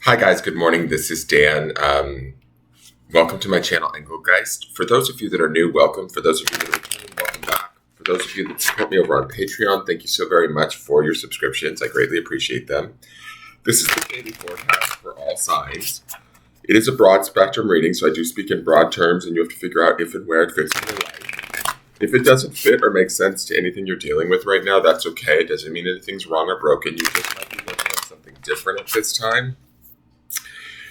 Hi guys, good morning. This is Dan. Welcome to my channel, Engelgeist. For those of you that are new, welcome. For those of you that are returning, welcome back. For those of you that support me over on Patreon, thank you so very much for your subscriptions. I greatly appreciate them. This is the daily forecast for all signs. It is a broad spectrum reading, so I do speak in broad terms, and you have to figure out if and where it fits in your life. If it doesn't fit or make sense to anything you're dealing with right now, that's okay. It doesn't mean anything's wrong or broken. You just might be working on something different at this time.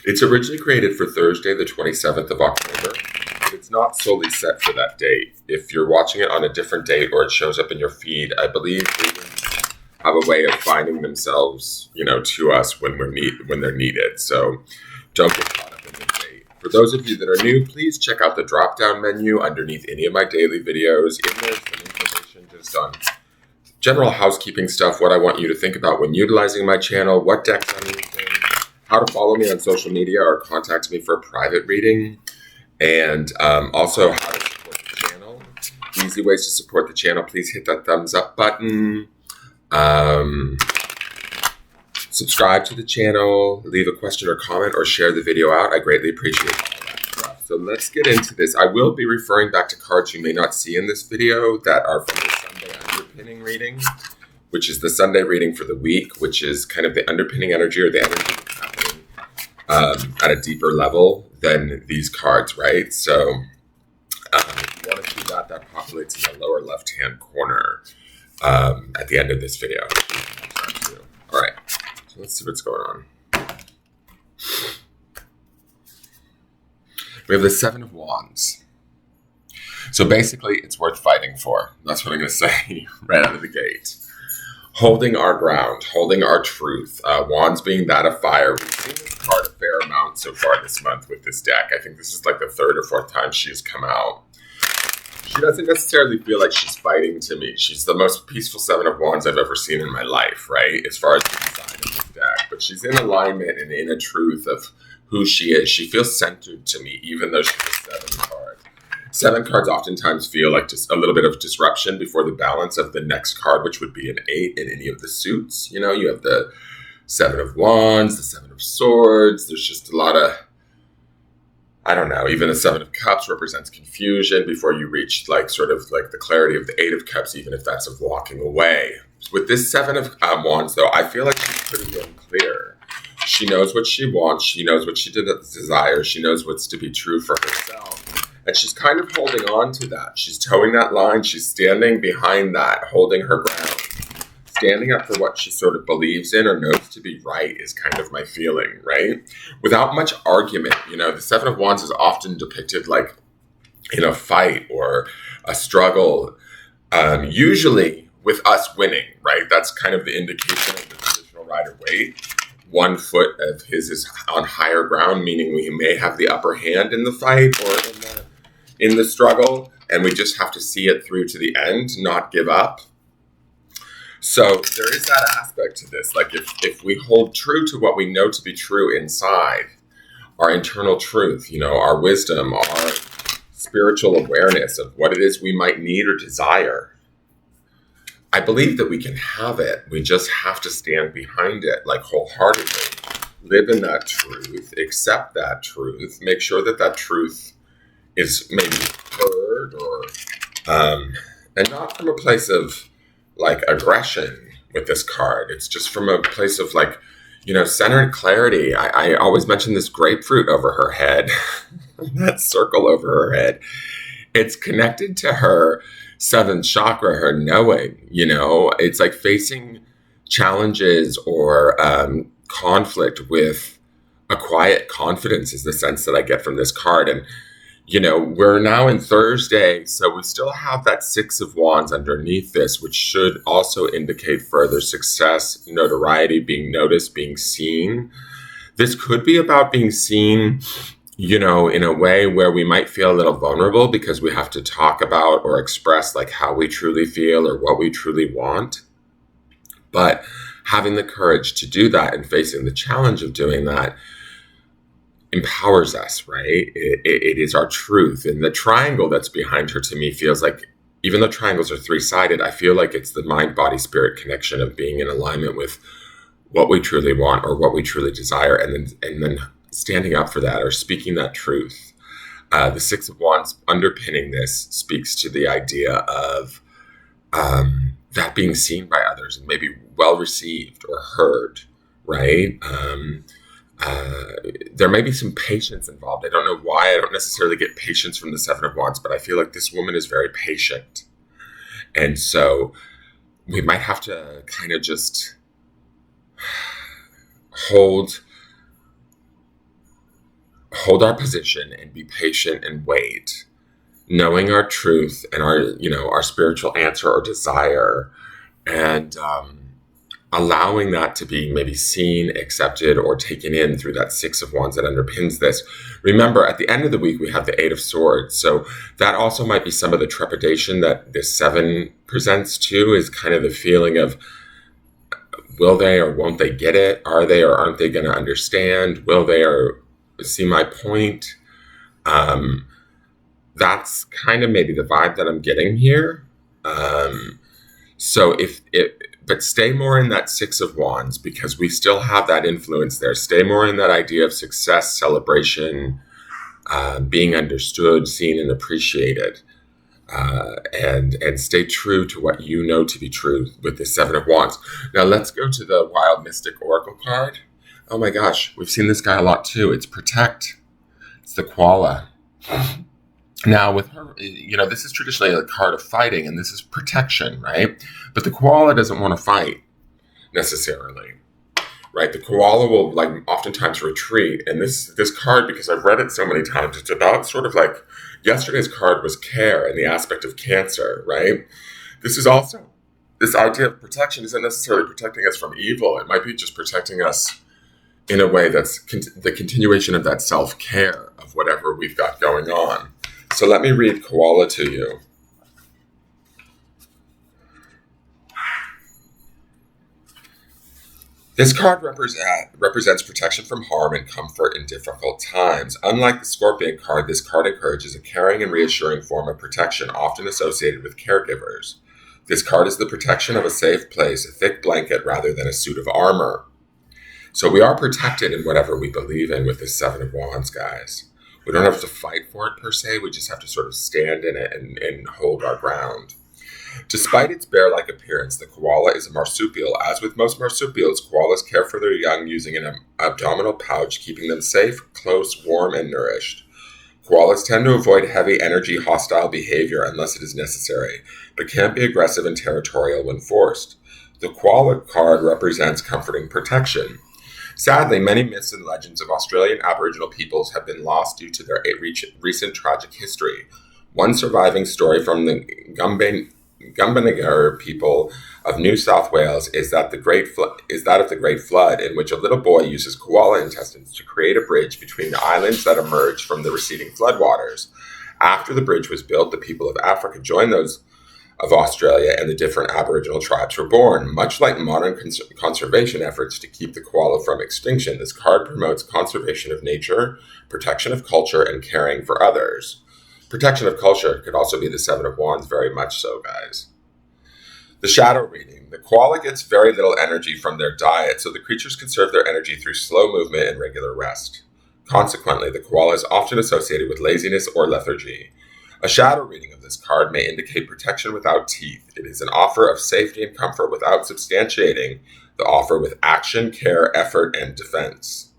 It's originally created for Thursday, the 27th of October, but it's not solely set for that date. If you're watching it on a different date or it shows up in your feed, I believe readings have a way of finding themselves, to us when they're needed. So don't get caught up in the date. For those of you that are new, please check out the drop-down menu underneath any of my daily videos. In there's some information just on general housekeeping stuff, what I want you to think about when utilizing my channel, what decks I'm using, how to follow me on social media or contact me for a private reading, and also how to support the channel. Easy ways to support the channel. Please hit that thumbs up button. Subscribe to the channel, leave a question or comment, or share the video out. I greatly appreciate all that stuff. So let's get into this. I will be referring back to cards you may not see in this video that are from the Sunday underpinning reading, which is the Sunday reading for the week, which is kind of the underpinning energy or the energy that's happening at a deeper level than these cards, right? So if you want to see that populates in the lower left-hand corner at the end of this video. All right, so let's see what's going on. We have the Seven of Wands. So basically, it's worth fighting for. That's what I'm going to say right out of the gate. Holding our ground, holding our truth. Wands being that of fire. We've seen this card a fair amount so far this month with this deck. I think this is like the third or fourth time she has come out. She doesn't necessarily feel like she's fighting to me. She's the most peaceful Seven of Wands I've ever seen in my life, right? As far as the design of this deck. But she's in alignment and in a truth of who she is. She feels centered to me, even though she's a seven card. Seven cards oftentimes feel like just a little bit of disruption before the balance of the next card, which would be an 8 in any of the suits. You have the Seven of Wands, the Seven of Swords. There's just a lot of, I don't know, even the Seven of Cups represents confusion before you reach sort of the clarity of the Eight of Cups, even if that's of walking away. With this Seven of Wands, though, I feel like she's pretty unclear. She knows what she wants. She knows what she desires. She knows what's to be true for herself. And she's kind of holding on to that. She's towing that line. She's standing behind that, holding her ground. Standing up for what she sort of believes in or knows to be right is kind of my feeling, right? Without much argument. The Seven of Wands is often depicted like in a fight or a struggle, usually with us winning, right? That's kind of the indication of the traditional Rider-Waite. One foot of his is on higher ground, meaning we may have the upper hand in the fight or in the struggle, and we just have to see it through to the end, not give up. So there is that aspect to this. Like if we hold true to what we know to be true inside, our internal truth, our wisdom, our spiritual awareness of what it is we might need or desire, I believe that we can have it. We just have to stand behind it, wholeheartedly. Live in that truth, accept that truth, make sure that truth is maybe heard or, and not from a place of aggression with this card. It's just from a place of centered clarity. I always mention this grapefruit over her head, that circle over her head. It's connected to her seventh chakra, her knowing, it's like facing challenges or conflict with a quiet confidence is the sense that I get from this card. And, we're now in Thursday, so we still have that Six of Wands underneath this, which should also indicate further success, notoriety, being noticed, being seen. This could be about being seen in a way where we might feel a little vulnerable because we have to talk about or express how we truly feel or what we truly want. But having the courage to do that and facing the challenge of doing that empowers us, right? It is our truth. And the triangle that's behind her to me feels like, even though triangles are three-sided, I feel like it's the mind, body, spirit connection of being in alignment with what we truly want or what we truly desire, and then standing up for that or speaking that truth. The Six of Wands underpinning this speaks to the idea of that being seen by others and maybe well received or heard, right? There may be some patience involved. I don't know why I don't necessarily get patience from the Seven of Wands, but I feel like this woman is very patient. And so we might have to kind of just hold our position and be patient and wait, knowing our truth and our spiritual answer or desire, and allowing that to be maybe seen, accepted, or taken in through that Six of Wands that underpins this. Remember, at the end of the week, we have the Eight of Swords. So that also might be some of the trepidation that this seven presents too, is kind of the feeling of, will they or won't they get it? Are they or aren't they going to understand? Will they or see my point? That's kind of maybe the vibe that I'm getting here. But stay more in that Six of Wands, because we still have that influence there. Stay more in that idea of success, celebration, being understood, seen, and appreciated. And stay true to what you know to be true with the Seven of Wands. Now let's go to the Wild Mystic Oracle card. Oh my gosh, we've seen this guy a lot too. It's Protect. It's the koala. Now with her, this is traditionally a card of fighting, and this is protection, right? But the koala doesn't want to fight necessarily, right? The koala will oftentimes retreat. And this card, because I've read it so many times, it's about sort of like yesterday's card was care and the aspect of Cancer, right? This is also, this idea of protection isn't necessarily protecting us from evil. It might be just protecting us in a way that's the continuation of that self-care of whatever we've got going on. So let me read koala to you. This card represents protection from harm and comfort in difficult times. Unlike the Scorpion card, this card encourages a caring and reassuring form of protection, often associated with caregivers. This card is the protection of a safe place, a thick blanket rather than a suit of armor. So we are protected in whatever we believe in with this Seven of Wands, guys. We don't have to fight for it per se, we just have to sort of stand in it and hold our ground. Despite its bear-like appearance, the koala is a marsupial. As with most marsupials, koalas care for their young using an abdominal pouch, keeping them safe, close, warm, and nourished. Koalas tend to avoid heavy energy, hostile behavior unless it is necessary, but can be aggressive and territorial when forced. The koala card represents comforting protection. Sadly, many myths and legends of Australian Aboriginal peoples have been lost due to their recent tragic history. One surviving story from the Gumbaynggirr people of New South Wales is that of the Great Flood, in which a little boy uses koala intestines to create a bridge between the islands that emerged from the receding floodwaters. After the bridge was built, the people of Africa joined those of Australia, and the different Aboriginal tribes were born. Much like modern conservation efforts to keep the koala from extinction, this card promotes conservation of nature, protection of culture, and caring for others. Protection of culture could also be the Seven of Wands, very much so, guys. The shadow reading. The koala gets very little energy from their diet, so the creatures conserve their energy through slow movement and regular rest. Consequently, the koala is often associated with laziness or lethargy. A shadow reading of this card may indicate protection without teeth. It is an offer of safety and comfort without substantiating the offer with action, care, effort, and defense.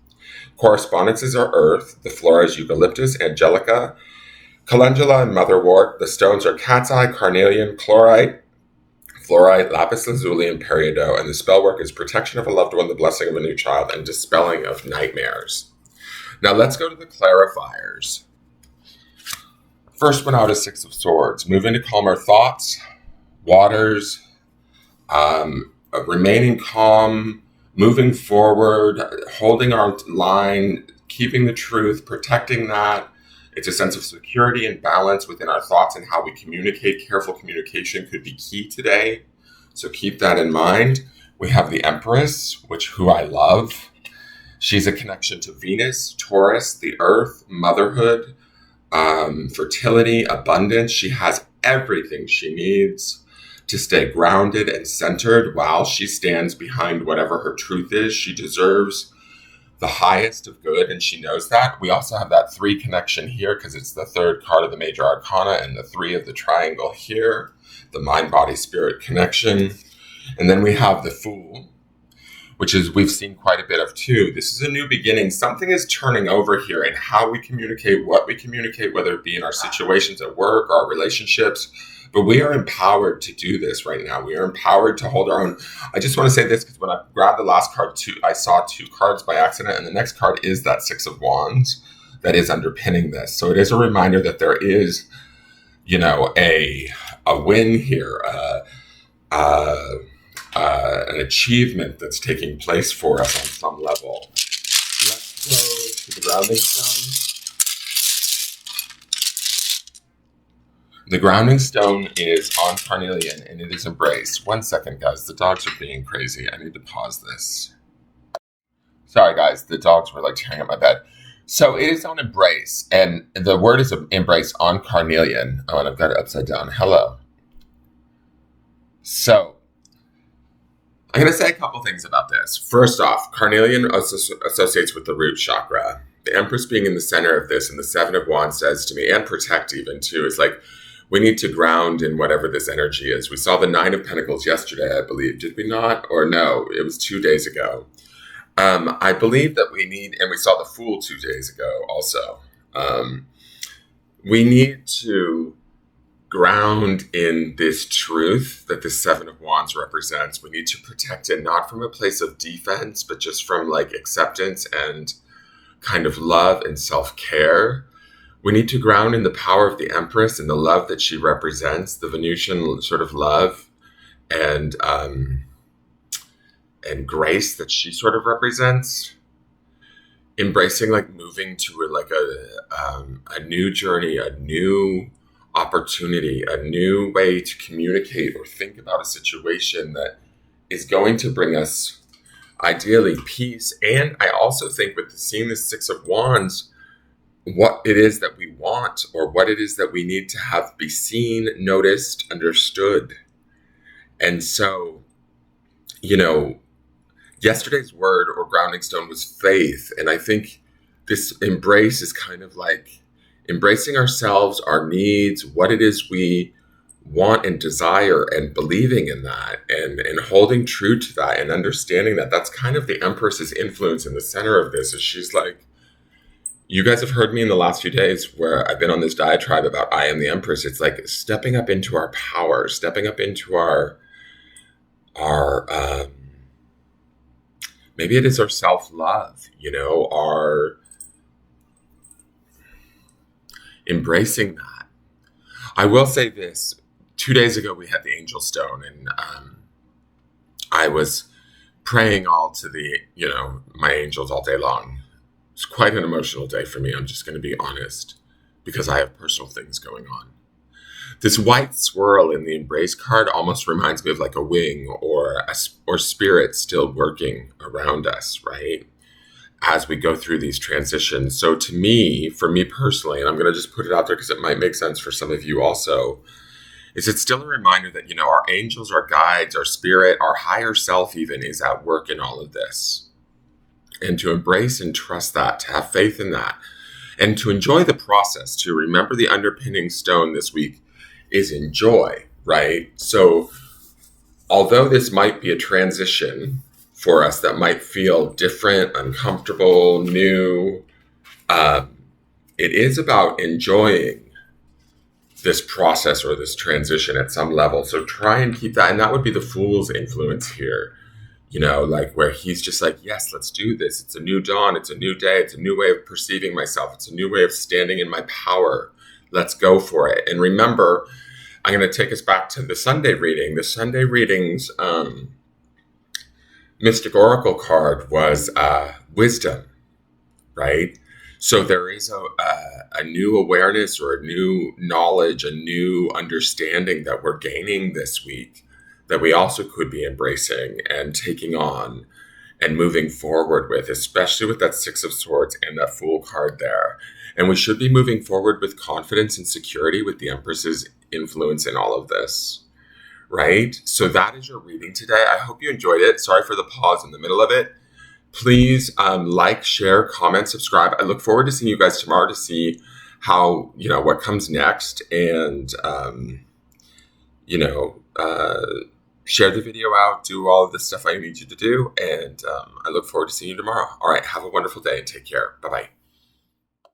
Correspondences are earth. The flora is eucalyptus, angelica, calendula, and motherwort. The stones are cat's eye, carnelian, chlorite, fluorite, lapis lazuli, and peridot. And the spellwork is protection of a loved one, the blessing of a new child, and dispelling of nightmares. Now let's go to the clarifiers. First one out is Six of Swords. Moving to calmer thoughts, waters, remaining calm, moving forward, holding our line, keeping the truth, protecting that. It's a sense of security and balance within our thoughts and how we communicate. Careful communication could be key today, so keep that in mind. We have the Empress, who I love. She's a connection to Venus, Taurus, the Earth, motherhood, fertility, abundance. She has everything she needs. to stay grounded and centered while she stands behind whatever her truth is. She deserves the highest of good, and she knows that. We also have that 3 connection here because it's the 3rd card of the major arcana and the 3 of the triangle here, the mind, body, spirit connection. And then we have the Fool, which is we've seen quite a bit of too. This is a new beginning. Something is turning over here in how we communicate, what we communicate, whether it be in our situations at work or our relationships. But we are empowered to do this right now. We are empowered to hold our own. I just want to say this because when I grabbed the last card, I saw 2 cards by accident, and the next card is that 6 of Wands that is underpinning this. So it is a reminder that there is, a win here, an achievement that's taking place for us on some level. Let's go to the grounding stone. The grounding stone is on carnelian, and it is embrace. 1 second, guys. The dogs are being crazy. I need to pause this. Sorry, guys. The dogs were tearing up my bed. So it is on embrace, and the word is embrace on carnelian. Oh, and I've got it upside down. Hello. So I'm going to say a couple things about this. First off, carnelian associates with the root chakra. The Empress being in the center of this, and the 7 of Wands says to me, and protect even too, is we need to ground in whatever this energy is. We saw the 9 of Pentacles yesterday, I believe. Did we not? Or no, it was 2 days ago. I believe that we need, and we saw the Fool 2 days ago also. We need to ground in this truth that the 7 of Wands represents. We need to protect it, not from a place of defense, but just from acceptance and kind of love and self-care. We need to ground in the power of the Empress and the love that she represents, the Venusian sort of love and grace that she sort of represents. Embracing, moving to a new journey, a new opportunity, a new way to communicate or think about a situation that is going to bring us ideally peace. And I also think with seeing the 6 of Wands, what it is that we want or what it is that we need to have be seen, noticed, understood. And so, yesterday's word or grounding stone was faith. And I think this embrace is kind of embracing ourselves, our needs, what it is we want and desire, and believing in that and holding true to that and understanding that. That's kind of the Empress's influence in the center of this. Is she's you guys have heard me in the last few days where I've been on this diatribe about I am the Empress. It's stepping up into our power, stepping up into our maybe it is our self-love, our embracing that. I will say this. 2 days ago, we had the Angel Stone, and I was praying all to my angels all day long. It's quite an emotional day for me. I'm just going to be honest, because I have personal things going on. This white swirl in the embrace card almost reminds me of a wing or spirit still working around us, right? As we go through these transitions. So for me personally, and I'm going to just put it out there because it might make sense for some of you also, is it's still a reminder that, our angels, our guides, our spirit, our higher self even is at work in all of this. And to embrace and trust that, to have faith in that, and to enjoy the process, to remember the underpinning stone this week is enjoy, right? So although this might be a transition for us that might feel different, uncomfortable, new, it is about enjoying this process or this transition at some level. So try and keep that. And that would be the Fool's influence here, where he's just yes, let's do this. It's a new dawn. It's a new day. It's a new way of perceiving myself. It's a new way of standing in my power. Let's go for it. And remember, I'm going to take us back to the Sunday reading. The Sunday reading's Mystic Oracle card was wisdom, right? So there is a new awareness or a new knowledge, a new understanding that we're gaining this week that we also could be embracing and taking on and moving forward with, especially with that 6 of Swords and that Fool card there. And we should be moving forward with confidence and security with the Empress's influence in all of this, right? So that is your reading today. I hope you enjoyed it. Sorry for the pause in the middle of it. Please like, share, comment, subscribe. I look forward to seeing you guys tomorrow to see how, what comes next. And, share the video out, do all of the stuff I need you to do. And I look forward to seeing you tomorrow. All right. Have a wonderful day and take care. Bye-bye.